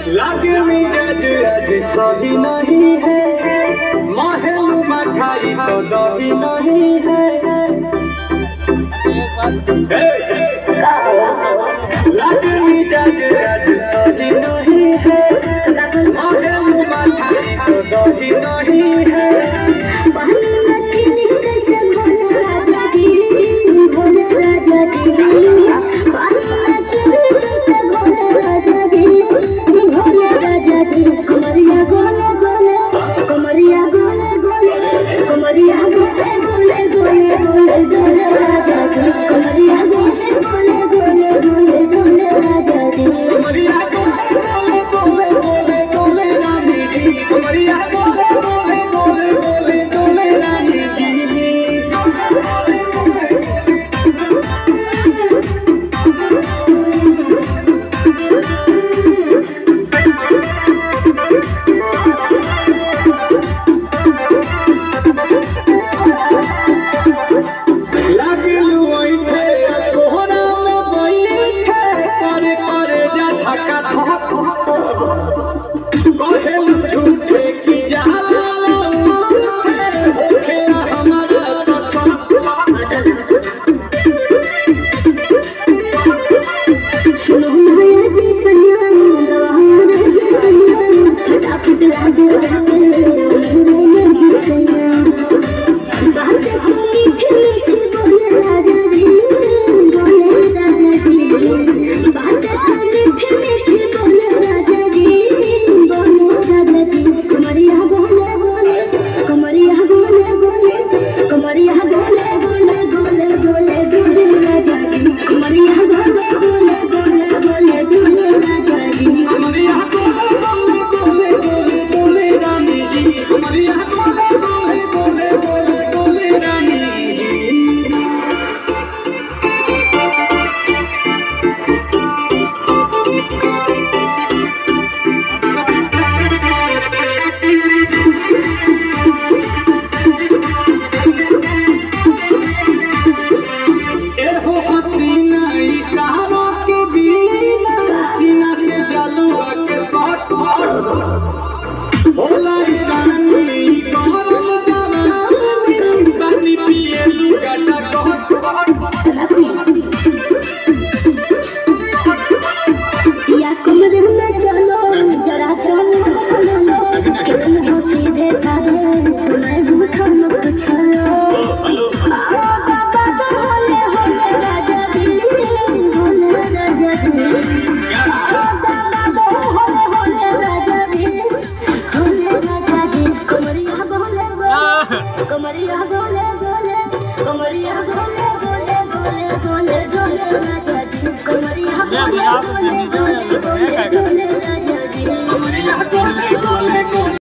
लागे मिजाज आज सही नहीं है, महल मठाई तो दही नहीं है। लागे मिजाज आज सही नहीं है, महल मठाई तो दही नहीं है। झूठे की सीधे साधे तुम्हें पूछो न कुछ कमरिया बोले बोले कमरिया बोले